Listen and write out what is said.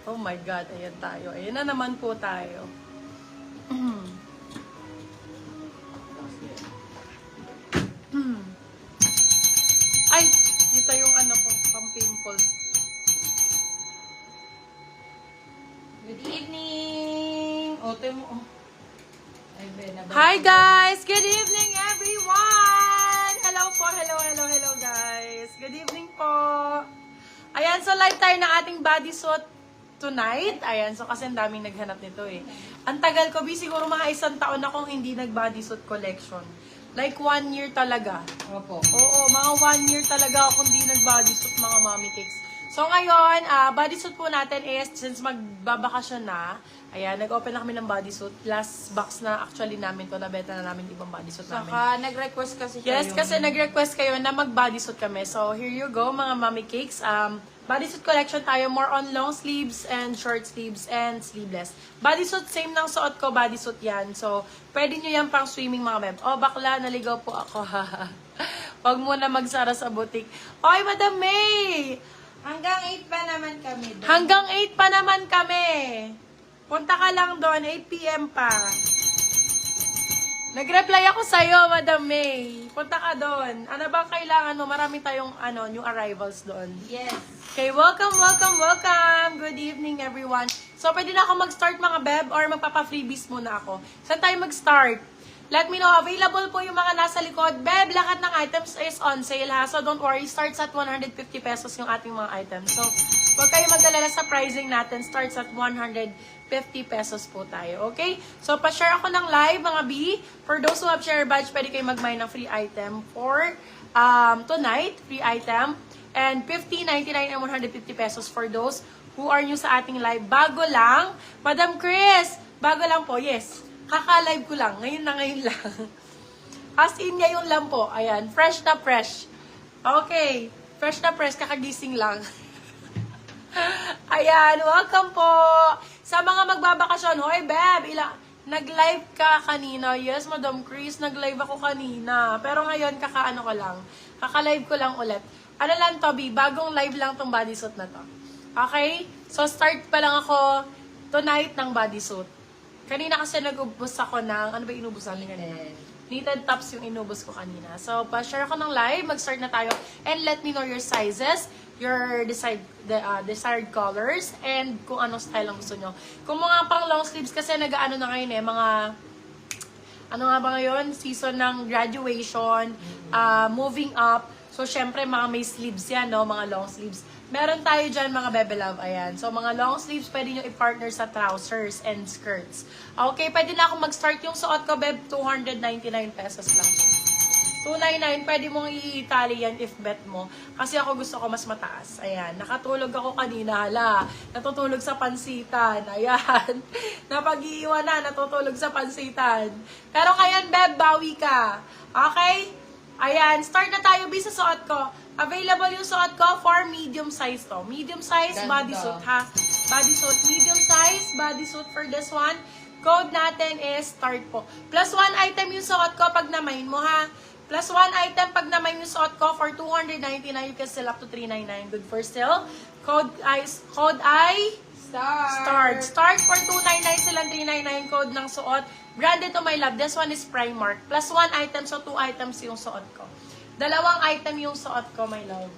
Oh my God, ayan tayo. Ayan na naman po tayo. Ay, kita yung ano ko, pang pimples. Good evening! Ote mo. Ay, Hi guys! Good evening everyone! Hello po, hello guys. Good evening po. Ayan, so live tayo ng ating bodysuit tonight. Ayan, so kasi ang daming naghanap nito eh. Ang tagal ko, siguro mga 1 taon akong hindi nag-bodysuit collection. Like 1 year talaga. Opo. Oo, mga 1 year talaga akong hindi nag-bodysuit mga mommy cakes. So ngayon, bodysuit po natin is, since magbabakasyon na, ayan, nag-open na kami ng bodysuit. Last box na actually namin to, nabenta na namin ibang bodysuit namin. Saka nag-request kasi siya Yes, kasi nag-request kayo na mag-bodysuit kami. So, here you go, mga mommy cakes. Bodysuit collection tayo, more on long sleeves and short sleeves and sleeveless. Bodysuit, same ng suot ko, bodysuit yan. So, pwede nyo yan pang swimming mga ma'am. Oh, bakla, naligaw po ako. Huwag mo na magsara sa butik. Oy, Madam May! Hanggang 8 pa naman kami doon. Hanggang 8 pa naman kami. Punta ka lang doon, 8 p.m. pa. Nag-reply ako sa'yo, Madam May. Punta ka doon. Ano bang kailangan mo? Marami tayong new arrivals doon. Yes. Okay, welcome. Good evening, everyone. So, pwede na ako mag-start mga beb or magpapa-freebies muna ako. Saan tayo mag-start? Let me know. Available po yung mga nasa likod. Beb, lahat ng items is on sale ha. So, don't worry. Starts at 150 pesos yung ating mga items. So, huwag kayo mag-alala sa pricing natin. Starts at 150 pesos po tayo. Okay? So, pa-share ako ng live, mga B. For those who have share badge, pwede kayo mag-mine ng free item for tonight. Free item. And 50, 99, and 150 pesos for those who are new sa ating live. Bago lang. Madam Chris, bago lang po. Yes. Kaka-live ko lang. Ngayon lang. As in, ngayon lang po. Ayan. Fresh na fresh. Okay. Fresh na fresh. Kakagising lang. Ayan. Welcome po. Sa mga magbabakasyon. Hoy, Beb. Nag-live ka kanina. Yes, Madam Chris. Nag-live ako kanina. Pero ngayon, kaka-ano ko lang. Kaka-live ko lang ulit. Ano lang, Toby? Bagong live lang tong bodysuit na to. Okay? So, start pa lang ako tonight ng bodysuit. Kanina kasi nag-ubos ako ng, ano ba inubos namin kanina? Knitted tops yung inubos ko kanina. So, pa-share ako ng live, mag-start na tayo, and let me know your sizes, your desired colors, and kung anong style ang gusto nyo. Kung mga pang long sleeves, kasi nag-ano na ngayon eh, mga, ano nga ba ngayon? Season ng graduation, moving up. So, syempre, mga may sleeves yan, no? Mga long sleeves. Meron tayo dyan, mga Bebe Love. Ayan. So, mga long sleeves, pwede nyo i-partner sa trousers and skirts. Okay, pwede na ako mag-start yung suot ko, Beb. 299 pesos lang. 299, pwede mong i-tally yan if bet mo. Kasi ako gusto ko mas mataas. Ayan. Nakatulog ako kanina. Hala. Natutulog sa pansitan. Ayan. Napag-iiwan na. Natutulog sa pansitan. Pero ngayon, Beb, bawi ka. Okay? Ayan. Start na tayo, B, sa suot ko. Available yung suot ko for medium size to. Medium size bodysuit, ha? Bodysuit. Medium size bodysuit for this one. Code natin is start po. Plus 1 item yung suot ko pag na-mine mo, ha? Plus 1 item pag na-mine yung suot ko for 299. You can sell up to 399. Good for still. Code I Start for 299 silang 399 code ng suot. Branded to my love. This one is Primark. Plus 1 item, so 2 items yung suot ko. 2 item yung suot ko, my love.